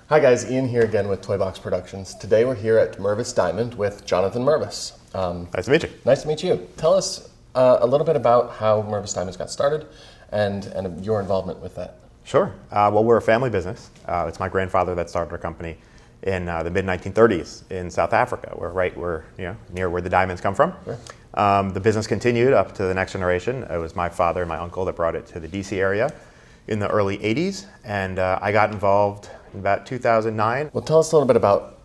Hi guys, Ian here again with Toy Box Productions. Today we're here at Mervis Diamond with Jonathan Mervis. Nice to meet you. Nice to meet you. Tell us a little bit about how Mervis Diamonds got started and your involvement with that. Sure. Well, we're a family business. It's my grandfather that started our company in the mid-1930s in South Africa. We're near where the diamonds come from. Sure. The business continued up to the next generation. It was my father and my uncle that brought it to the DC area in the early 80s, and I got involved in about 2009. Well, tell us a little bit about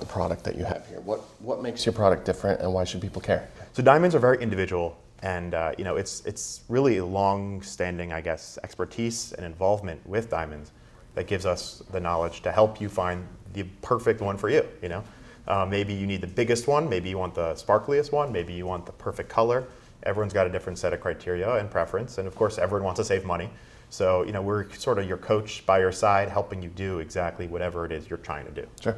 the product that you have here. What makes your product different and why should people care? So diamonds are very individual, and it's really a long-standing, I guess, expertise and involvement with diamonds that gives us the knowledge to help you find the perfect one for you. Maybe you need the biggest one, maybe you want the sparkliest one, maybe you want the perfect color. Everyone's got a different set of criteria and preference, and of course everyone wants to save money. So we're sort of your coach by your side, helping you do exactly whatever it is you're trying to do. Sure.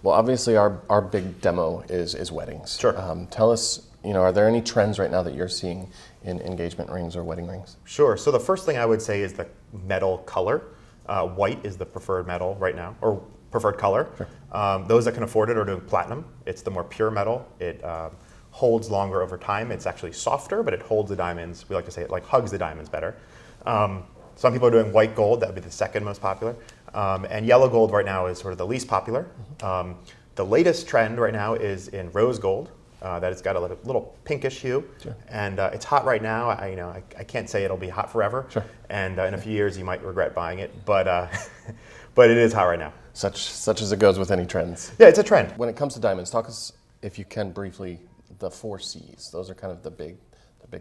Well, obviously our big demo is weddings. Sure. Tell us, are there any trends right now that you're seeing in engagement rings or wedding rings? Sure. So the first thing I would say is the metal color. White is the preferred metal right now, or preferred color. Sure. Those that can afford it are doing platinum. It's the more pure metal. It holds longer over time. It's actually softer, but it holds the diamonds. We like to say it like hugs the diamonds better. Some people are doing white gold. That would be the second most popular. And yellow gold right now is sort of the least popular. The latest trend right now is in rose gold. That it's got a little pinkish hue. Sure. And it's hot right now. I can't say it'll be hot forever. Sure. And in a few years you might regret buying it, but but it is hot right now. Such as it goes with any trends. Yeah, it's a trend. When it comes to diamonds, talk us, if you can briefly, the 4 C's. Those are kind of the big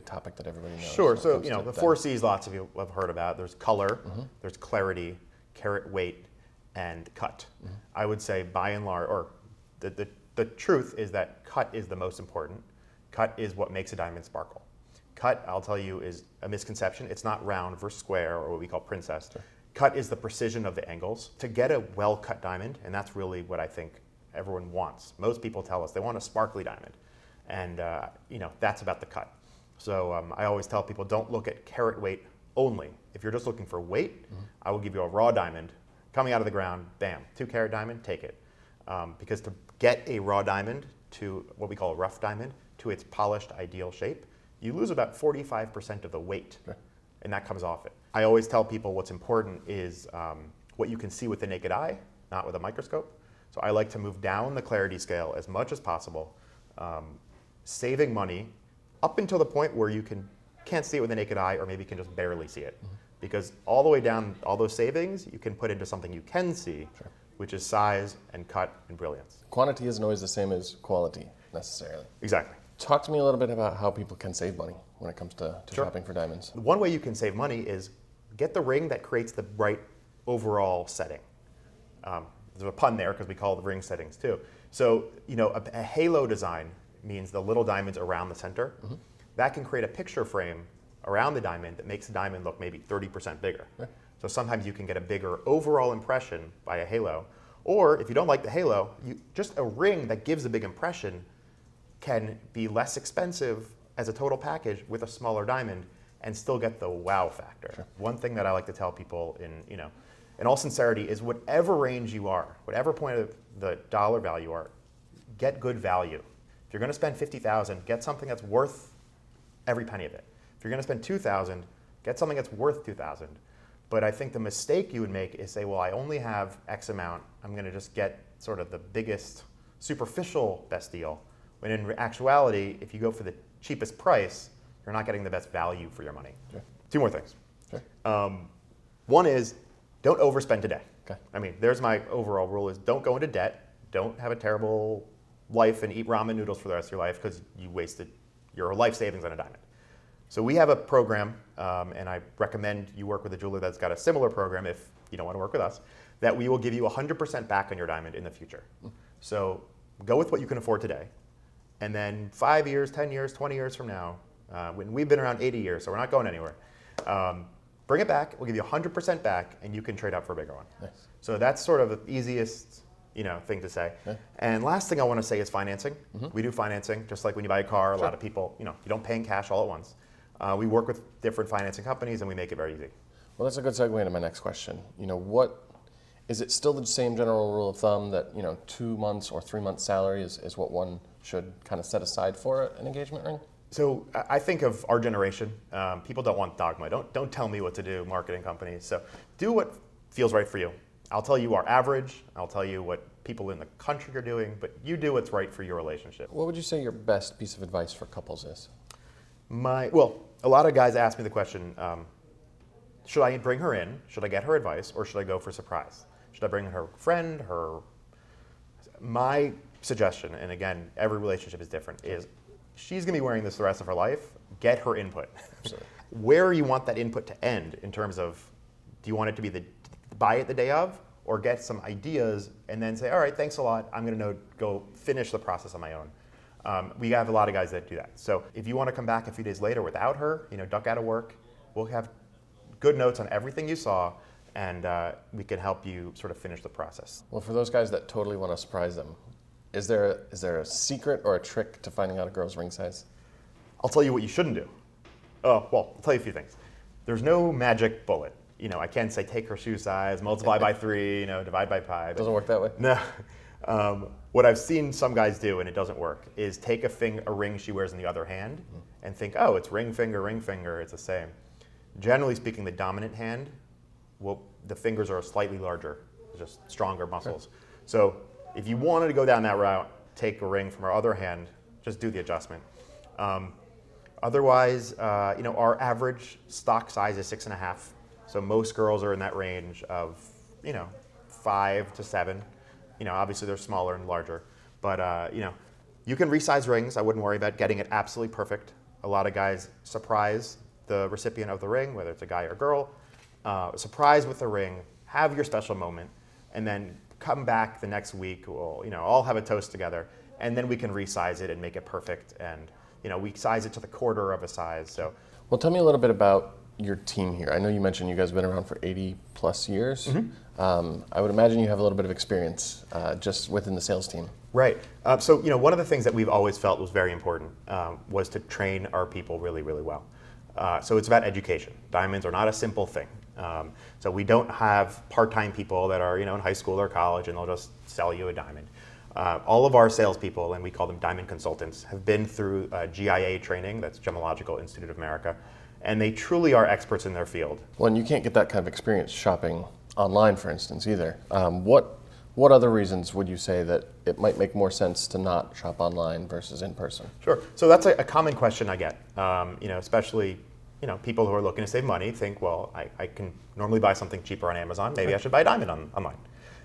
topic that everybody knows. Sure. So the 4 C's, lots of you have heard about. There's color, there's clarity, carat weight, and cut. I would say by and large, or the truth is that cut is the most important. Cut is what makes a diamond sparkle. Cut, I'll tell you, is a misconception. It's not round versus square, or what we call princess. Sure. Cut is the precision of the angles. To get a well-cut diamond, and that's really what I think everyone wants. Most people tell us they want a sparkly diamond, and that's about the cut. So I always tell people, don't look at carat weight only. If you're just looking for weight, I will give you a raw diamond coming out of the ground, bam, 2-carat diamond, take it. Because to get a raw diamond to what we call a rough diamond, to its polished ideal shape, you lose about 45% of the weight, and that comes off it. I always tell people what's important is what you can see with the naked eye, not with a microscope. So I like to move down the clarity scale as much as possible, saving money up until the point where you can't see it with the naked eye, or maybe you can just barely see it. Because all the way down, all those savings, you can put into something you can see, which is size and cut and brilliance. Quantity isn't always the same as quality, necessarily. Exactly. Talk to me a little bit about how people can save money when it comes to shopping for diamonds. One way you can save money is get the ring that creates the right overall setting. There's a pun there because we call the ring settings too. So a halo design means the little diamonds around the center. That can create a picture frame around the diamond that makes the diamond look maybe 30% bigger. So sometimes you can get a bigger overall impression by a halo. Or if you don't like the halo, just a ring that gives a big impression can be less expensive as a total package with a smaller diamond and still get the wow factor. One thing that I like to tell people in all sincerity is whatever range you are, whatever point of the dollar value you are, get good value. If you're going to spend $50,000, get something that's worth every penny of it. If you're going to spend $2,000, get something that's worth $2,000. But I think the mistake you would make is say, well, I only have X amount. I'm going to just get sort of the biggest, superficial best deal. When in actuality, if you go for the cheapest price, you're not getting the best value for your money. Sure. 2 more things. Sure. One is don't overspend today. Okay. I mean, there's my overall rule is don't go into debt. Don't have a terrible life and eat ramen noodles for the rest of your life because you wasted your life savings on a diamond. So we have a program, and I recommend you work with a jeweler that's got a similar program if you don't want to work with us, that we will give you 100% back on your diamond in the future. So go with what you can afford today. And then 5 years, 10 years, 20 years from now, when we've been around 80 years, so we're not going anywhere, bring it back, we'll give you 100% back, and you can trade out for a bigger one. Nice. So that's sort of the easiest thing to say. Yeah. And last thing I want to say is financing. We do financing, just like when you buy a car, a Sure. lot of people, you don't pay in cash all at once. We work with different financing companies and we make it very easy. Well, that's a good segue into my next question. What Is it still the same general rule of thumb that 2 months or 3 months salary is what one should kind of set aside for an engagement ring? So I think of our generation. People don't want dogma. Don't tell me what to do, marketing companies. So do what feels right for you. I'll tell you our average. I'll tell you what people in the country are doing, but you do what's right for your relationship. What would you say your best piece of advice for couples is? Well, a lot of guys ask me the question, should I bring her in? Should I get her advice? Or should I go for surprise? Should I bring her friend, My suggestion, and again, every relationship is different, is she's going to be wearing this the rest of her life. Get her input. Absolutely. Where you want that input to end in terms of, do you want it to be buy it the day of, or get some ideas and then say, all right, thanks a lot. I'm going to go finish the process on my own. We have a lot of guys that do that. So if you want to come back a few days later without her, duck out of work, we'll have good notes on everything you saw, and we can help you sort of finish the process. Well, for those guys that totally want to surprise them, is there a secret or a trick to finding out a girl's ring size? I'll tell you what you shouldn't do. Well, I'll tell you a few things. There's no magic bullet. I can't say take her shoe size, multiply by 3, divide by pi. Doesn't work that way? No. What I've seen some guys do, and it doesn't work, is take a ring she wears in the other hand and think, oh, it's ring finger, it's the same. Generally speaking, the dominant hand, the fingers are slightly larger, just stronger muscles. Okay. So if you wanted to go down that route, take a ring from our other hand, just do the adjustment. Otherwise, our average stock size is 6.5. So most girls are in that range of, 5 to 7. Obviously they're smaller and larger, but you can resize rings. I wouldn't worry about getting it absolutely perfect. A lot of guys surprise the recipient of the ring, whether it's a guy or girl. Surprise with the ring, have your special moment, and then come back the next week. We'll, all have a toast together, and then we can resize it and make it perfect. And we size it to the quarter of a size. So, well, tell me a little bit about your team here. I know you mentioned you guys have been around for 80 plus years. Mm-hmm. I would imagine you have a little bit of experience just within the sales team. Right. So one of the things that we've always felt was very important was to train our people really, really well. So it's about education. Diamonds are not a simple thing. So we don't have part-time people that are in high school or college and they'll just sell you a diamond. All of our salespeople, and we call them diamond consultants, have been through GIA training, that's Gemological Institute of America, and they truly are experts in their field. Well, and you can't get that kind of experience shopping online, for instance, either. What other reasons would you say that it might make more sense to not shop online versus in person? Sure. So that's a common question I get. Especially people who are looking to save money think, well, I can normally buy something cheaper on Amazon. Maybe I should buy a diamond online.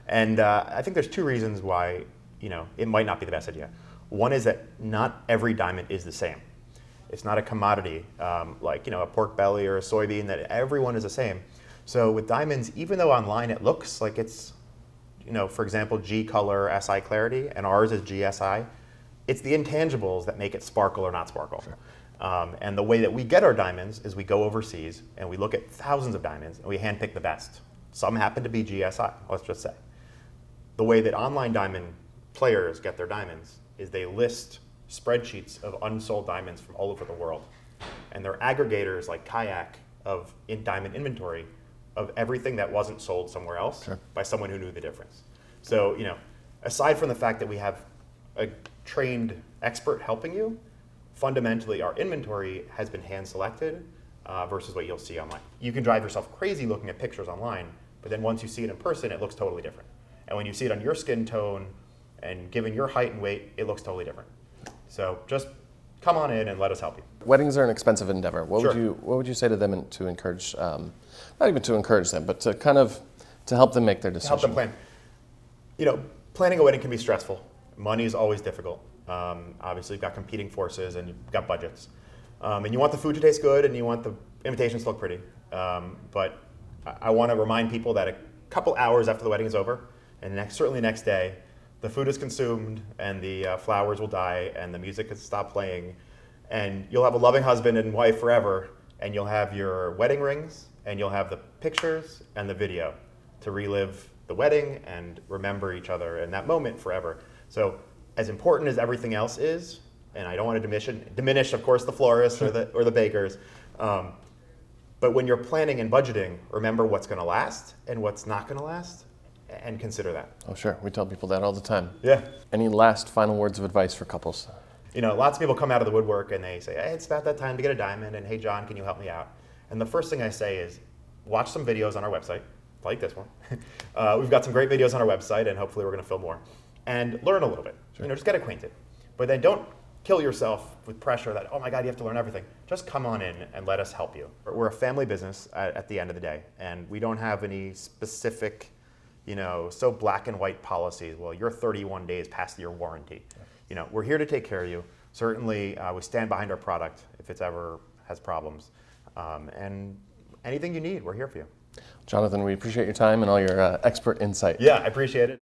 And I think there's two reasons why it might not be the best idea. One is that not every diamond is the same. It's not a commodity like a pork belly or a soybean that everyone is the same. So with diamonds, even though online it looks like it's, for example, G color, SI clarity, and ours is GSI, it's the intangibles that make it sparkle or not sparkle. Sure. And the way that we get our diamonds is we go overseas and we look at thousands of diamonds and we handpick the best. Some happen to be GSI, let's just say. The way that online diamond players get their diamonds is they list spreadsheets of unsold diamonds from all over the world. And they're aggregators like Kayak of diamond inventory of everything that wasn't sold somewhere else. Sure. By someone who knew the difference. So, aside from the fact that we have a trained expert helping you, fundamentally our inventory has been hand selected versus what you'll see online. You can drive yourself crazy looking at pictures online, but then once you see it in person, it looks totally different. And when you see it on your skin tone and given your height and weight, it looks totally different. So just come on in and let us help you. Weddings are an expensive endeavor. What Sure. would you say to them to encourage, not even to encourage them, but to help them make their decision? To help them plan. Planning a wedding can be stressful. Money is always difficult. Obviously, you've got competing forces and you've got budgets. And you want the food to taste good and you want the invitations to look pretty. But I want to remind people that a couple hours after the wedding is over, and certainly next day, the food is consumed and the flowers will die and the music has stopped playing, and you'll have a loving husband and wife forever, and you'll have your wedding rings and you'll have the pictures and the video to relive the wedding and remember each other in that moment forever. So as important as everything else is, and I don't want to diminish of course the florists or the bakers, but when you're planning and budgeting, remember what's going to last and what's not going to last, and consider that. Oh, sure. We tell people that all the time. Yeah. Any last final words of advice for couples? You know, lots of people come out of the woodwork and they say, hey, it's about that time to get a diamond, and hey, John, can you help me out? And the first thing I say is, watch some videos on our website, like this one. We've got some great videos on our website, and hopefully we're going to film more. And learn a little bit. Sure. You know, just get acquainted. But then don't kill yourself with pressure that, oh my God, you have to learn everything. Just come on in and let us help you. We're a family business at the end of the day, and we don't have any specific, you know, so black and white policies. Well, you're 31 days past your warranty. You know, we're here to take care of you. Certainly, we stand behind our product if it's ever has problems. And anything you need, we're here for you. Jonathan, we appreciate your time and all your expert insight. Yeah, I appreciate it.